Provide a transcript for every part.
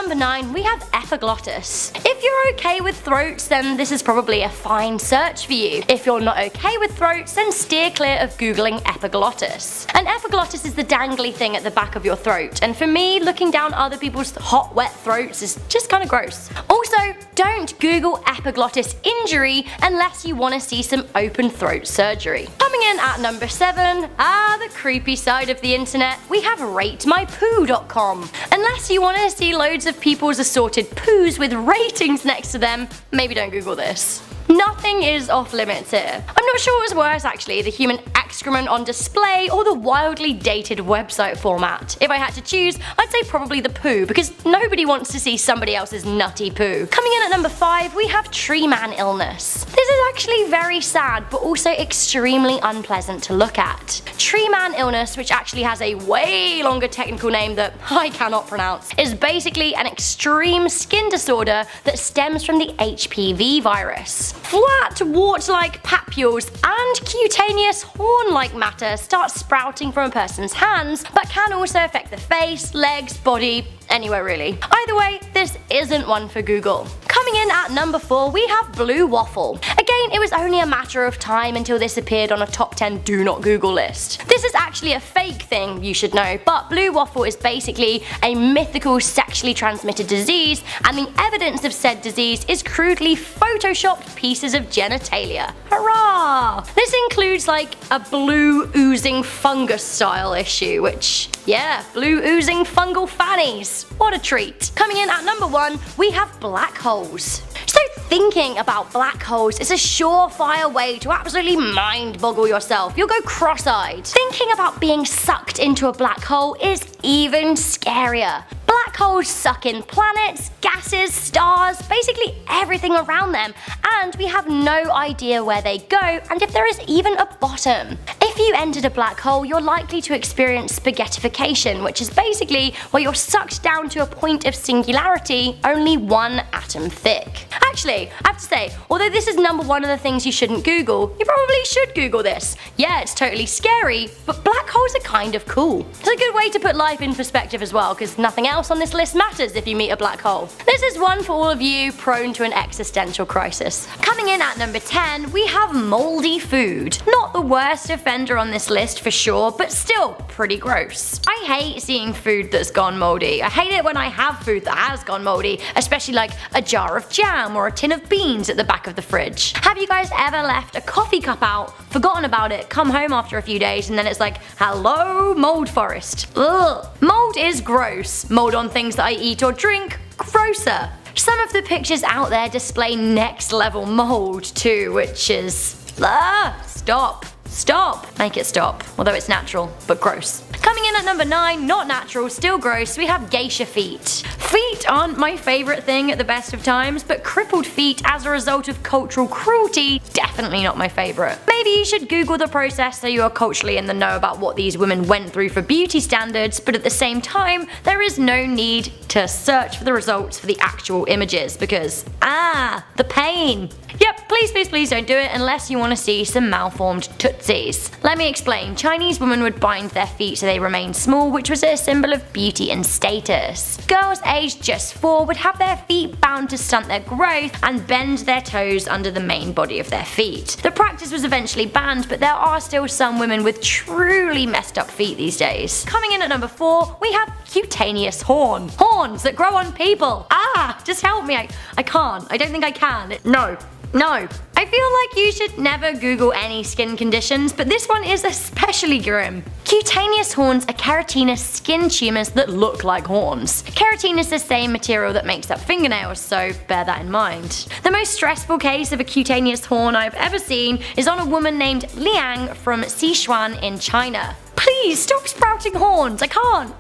number 9, we have epiglottis. If you're okay with throats, then this is probably a fine search for you. If you're not okay with throats, then steer clear of googling epiglottis. An epiglottis is the dangly thing at the back of your throat, and for me, looking down other people's hot, wet throats is just kinda gross. Also, don't Google epiglottis injury unless you want to see some open throat surgery. Coming in at number 7, the creepy side of the internet, we have ratemypoo.com. Unless you want to see loads of people's assorted poos with ratings next to them, maybe don't Google this. Nothing is off limits here. I'm not sure what's worse actually, the human excrement on display or the wildly dated website format. If I had to choose, I'd say probably the poo, because nobody wants to see somebody else's nutty poo. Coming in at number 5, we have tree man illness. This is actually very sad, but also extremely unpleasant to look at. Tree man illness, which actually has a way longer technical name that I cannot pronounce, is basically an extreme skin disorder that stems from the HPV virus. Flat, wart-like papules and cutaneous horn-like matter start sprouting from a person's hands, but can also affect the face, legs, body, anywhere really. Either way, this isn't one for Google. Coming in at number 4, we have blue waffle. Again, it was only a matter of time until this appeared on a top 10 do not Google list. This is actually a fake thing, you should know, but blue waffle is basically a mythical sexually transmitted disease, and the evidence of said disease is crudely photoshopped pieces of genitalia. Hurrah! This includes like a blue oozing fungus style issue, which, yeah, blue oozing fungal fannies. What a treat. Coming in at number 1, we have black holes. So thinking about black holes is a surefire way to absolutely mind boggle yourself. You'll go cross-eyed. Thinking about being sucked into a black hole is even scarier. Black holes suck in planets, gases, stars, basically everything around them, and we have no idea where they go and if there is even a bottom. If you entered a black hole, you're likely to experience spaghettification, which is basically where you're sucked down to a point of singularity only one atom thick. Actually, I have to say, although this is number 1 of the things you shouldn't Google, you probably should Google this. Yeah, it's totally scary, but black holes are kind of cool. It's a good way to put life in perspective as well, because nothing else on this list matters if you meet a black hole. This is one for all of you prone to an existential crisis. Coming in at number 10, we have moldy food. Not the worst offender on this list for sure, but still pretty gross. I hate seeing food that's gone moldy. I hate it when I have food that has gone moldy, especially like a jar of jam or a tin of beans at the back of the fridge. Have you guys ever left a coffee cup out, forgotten about it, come home after a few days, and then it's like, hello, mold forest. Ugh. Mold is gross. Mold on things that I eat or drink, grosser. Some of the pictures out there display next level mold too, which is, stop. Stop. Make it stop. Although it's natural, but gross. Coming in at number 9, not natural, still gross, we have Geisha Feet. Feet aren't my favourite thing at the best of times, but crippled feet as a result of cultural cruelty, definitely not my favourite. Maybe you should Google the process so you are culturally in the know about what these women went through for beauty standards, but at the same time, there is no need to search for the results for the actual images because, the pain. Yep, please don't do it unless you want to see some malformed tootsies. Let me explain. Chinese women would bind their feet so they remained small, which was a symbol of beauty and status. Girls aged just 4 would have their feet bound to stunt their growth and bend their toes under the main body of their feet. The practice was eventually banned, but there are still some women with truly messed up feet these days. Coming in at number 4, we have cutaneous horn. Horns that grow on people. Just help me. I can't. I don't think I can. No. I feel like you should never Google any skin conditions, but this one is especially grim. Cutaneous horns are keratinous skin tumours that look like horns. Keratin is the same material that makes up fingernails, so bear that in mind. The most stressful case of a cutaneous horn I've ever seen is on a woman named Liang from Sichuan in China. Please stop sprouting horns, I can't.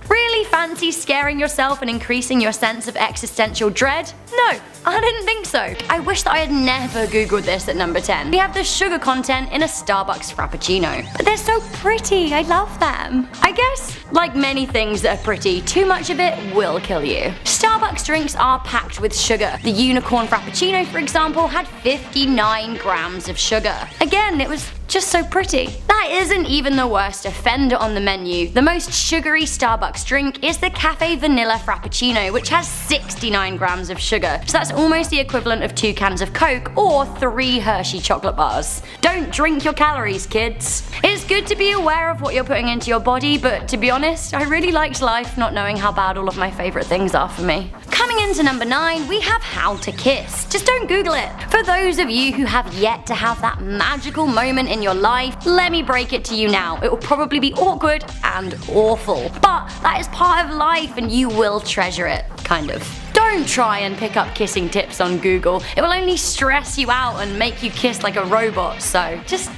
Really fancy scaring yourself and increasing your sense of existential dread? No, I didn't think so. I wish that I had never Googled this at number 10. We have the sugar content in a Starbucks Frappuccino. But they're so pretty, I love them. I guess, like many things that are pretty, too much of it will kill you. Starbucks drinks are packed with sugar. The unicorn Frappuccino, for example, had 59 grams of sugar. Again, it was just so pretty. That isn't even the worst offender on the menu. The most sugary Starbucks drink is the Cafe Vanilla Frappuccino, which has 69 grams of sugar. So that's almost the equivalent of 2 cans of Coke or 3 Hershey chocolate bars. Don't drink your calories, kids. It's good to be aware of what you're putting into your body, but to be honest, I really liked life not knowing how bad all of my favorite things are for me. Coming into number 9, we have How to Kiss. Just don't Google it. For those of you who have yet to have that magical moment in your life, let me break it to you now. It will probably be awkward and awful, but that is part of life and you will treasure it, kind of. Don't try and pick up kissing tips on Google. It will only stress you out and make you kiss like a robot, so just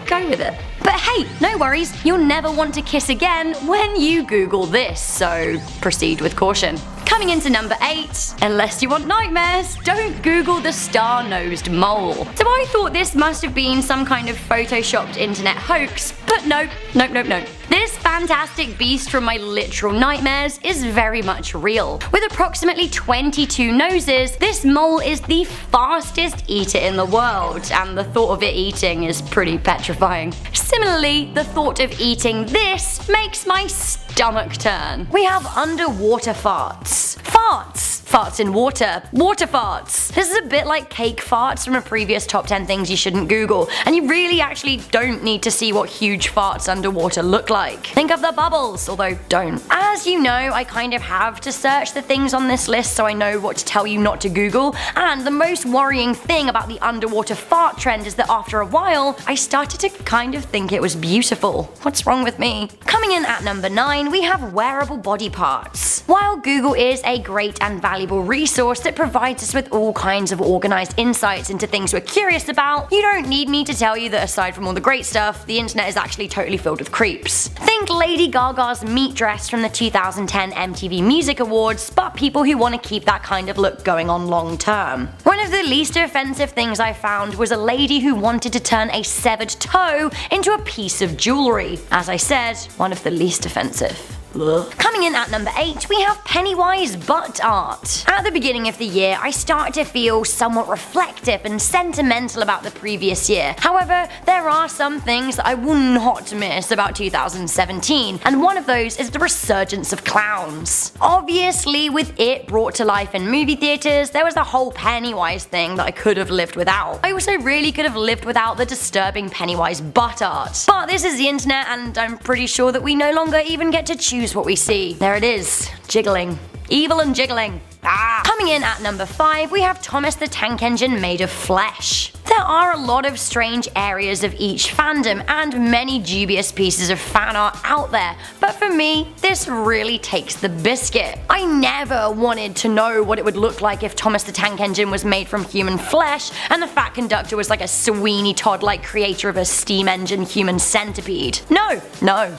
go with it. But hey, no worries, you'll never want to kiss again when you Google this, so proceed with caution. Coming into number 8, unless you want nightmares, don't Google the star-nosed mole. So I thought this must have been some kind of photoshopped internet hoax, but nope. This fantastic beast from my literal nightmares is very much real. With approximately 22 noses, this mole is the fastest eater in the world, and the thought of it eating is pretty petrifying. Similarly, the thought of eating this makes my stomach turn. We have underwater farts. Farts in water. Water farts. This is a bit like cake farts from a previous top 10 things you shouldn't Google, and you really actually don't need to see what huge farts underwater look like. Think of the bubbles, although don't. As you know, I kind of have to search the things on this list so I know what to tell you not to Google, and the most worrying thing about the underwater fart trend is that after a while, I started to kind of think it was beautiful. What's wrong with me? Coming in at number 9, we have wearable body parts. While Google is a great and valuable resource that provides us with all kinds of organized insights into things we're curious about, you don't need me to tell you that aside from all the great stuff, the internet is actually totally filled with creeps. Think Lady Gaga's meat dress from the 2010 MTV Music Awards, but people who want to keep that kind of look going on long term. One of the least offensive things I found was a lady who wanted to turn a severed toe into a piece of jewelry. As I said, one of the least offensive. Coming in at number 8, we have Pennywise Butt Art. At the beginning of the year, I started to feel somewhat reflective and sentimental about the previous year. However, there are some things that I will not miss about 2017, and one of those is the resurgence of clowns. Obviously, with it brought to life in movie theaters, there was the whole Pennywise thing that I could have lived without. I also really could have lived without the disturbing Pennywise Butt Art. But this is the internet, and I'm pretty sure that we no longer even get to choose what we see. There it is, jiggling. Evil and jiggling. Coming in at number 5, we have Thomas the Tank Engine made of flesh. There are a lot of strange areas of each fandom and many dubious pieces of fan art out there, but for me, this really takes the biscuit. I never wanted to know what it would look like if Thomas the Tank Engine was made from human flesh and the Fat Conductor was like a Sweeney Todd-like creator of a steam engine human centipede. No.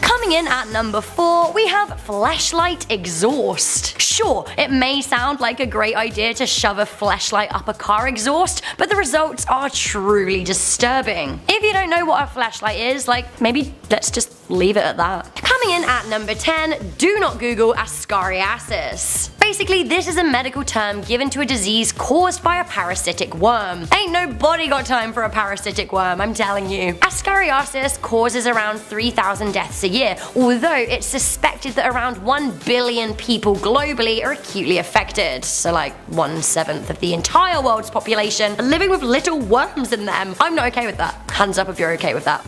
Coming in at number 4, we have Fleshlight Exhaust. Sure, it may sound like a great idea to shove a fleshlight up a car exhaust, but the results are truly disturbing. If you don't know what a flashlight is, maybe let's just leave it at that. Coming in at number 10, do not Google Ascariasis. Basically, this is a medical term given to a disease caused by a parasitic worm. Ain't nobody got time for a parasitic worm, I'm telling you. Ascariasis causes around 3,000 deaths a year, although it's suspected that around 1 billion people globally are acutely affected. So 1/7 of the entire world's population are living with little worms in them. I'm not okay with that. Hands up if you're okay with that.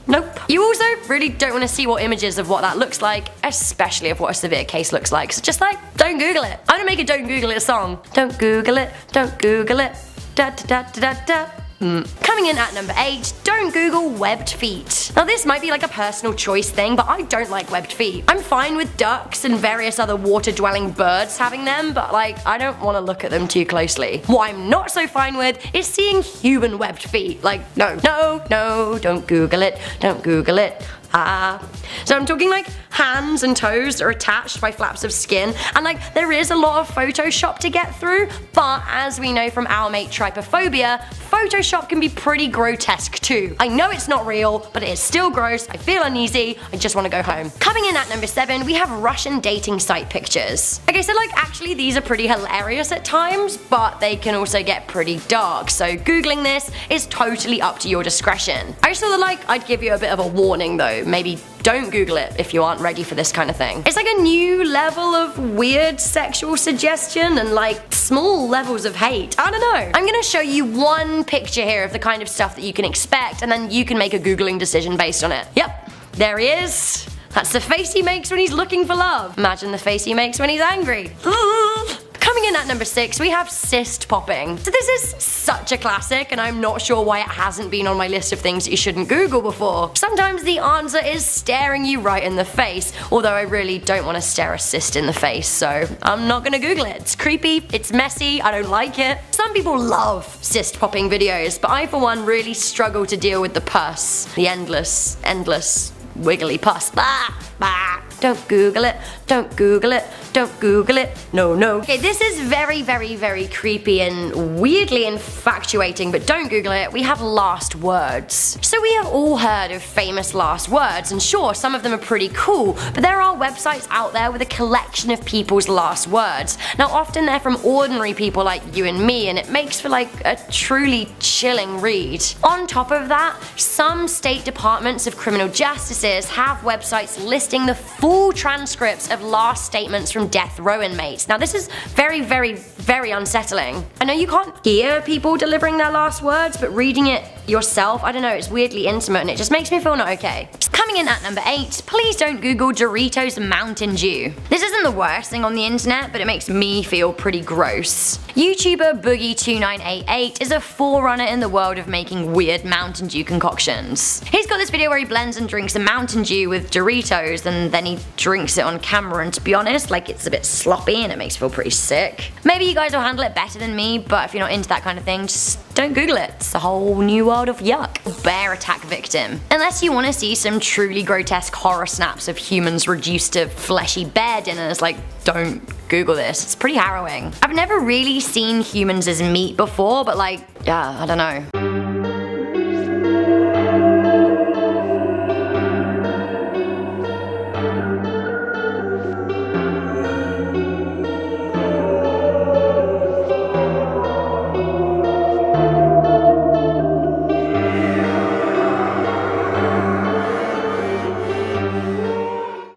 Nope. You also really don't want to see what images of what that looks like, especially of what a severe case looks like. So just don't Google it. I'm gonna make a Don't Google It song. Don't Google it, don't Google it, da da da da da. Coming in at number 8, don't Google webbed feet. Now this might be a personal choice thing, but I don't like webbed feet. I'm fine with ducks and various other water-dwelling birds having them, but I don't want to look at them too closely. What I'm not so fine with is seeing human webbed feet. No, don't Google it, don't Google it. So I'm talking hands and toes that are attached by flaps of skin, and there is a lot of Photoshop to get through, but as we know from our mate Trypophobia, Photoshop can be pretty grotesque too. I know it's not real, but it is still gross, I feel uneasy, I just want to go home. Coming in at number 7, we have Russian dating site pictures. Okay, so like actually these are pretty hilarious at times, but they can also get pretty dark, so googling this is totally up to your discretion. I just thought that like I'd give you a bit of a warning though, maybe don't Google it if you aren't ready for this kind of thing. It's like a new level of weird sexual suggestion and like small levels of hate. I don't know. I'm gonna show you one picture here of the kind of stuff that you can expect, and then you can make a Googling decision based on it. Yep, there he is. That's the face he makes when he's looking for love. Imagine the face he makes when he's angry. Coming in at number 6, we have cyst popping. So this is such a classic, and I'm not sure why it hasn't been on my list of things that you shouldn't Google before. Sometimes the answer is staring you right in the face, although I really don't want to stare a cyst in the face, so I'm not gonna Google it. It's creepy, it's messy, I don't like it. Some people love cyst popping videos, but I for one really struggle to deal with the pus. The endless wiggly pus. Bah, bah. Don't Google it, don't Google it, don't Google it, no, no. Okay, this is very, very, very creepy and weirdly infatuating, but don't Google it. We have last words. So we have all heard of famous last words, and sure, some of them are pretty cool, but there are websites out there with a collection of people's last words. Now often they're from ordinary people like you and me, and it makes for like a truly chilling read. On top of that, some state departments of criminal justices have websites listing the full transcripts of last statements from death row inmates. Now this is very, very, very unsettling. I know you can't hear people delivering their last words, but reading it yourself, I don't know, it's weirdly intimate and it just makes me feel not okay. Coming in at number 8, please don't Google Doritos Mountain Dew. This isn't the worst thing on the internet, but it makes me feel pretty gross. YouTuber Boogie2988 is a forerunner in the world of making weird Mountain Dew concoctions. He's got this video where he blends and drinks a Mountain Dew with Doritos, and then he drinks it on camera, and to be honest, like it's a bit sloppy and it makes me feel pretty sick. Maybe you guys will handle it better than me, but if you're not into that kind of thing, just don't Google it. It's a whole new world of yuck. Bear attack victim. Unless you want to see some truly grotesque horror snaps of humans reduced to fleshy bear dinners, like don't Google this. It's pretty harrowing. I've never really seen humans as meat before, but like, yeah, I don't know.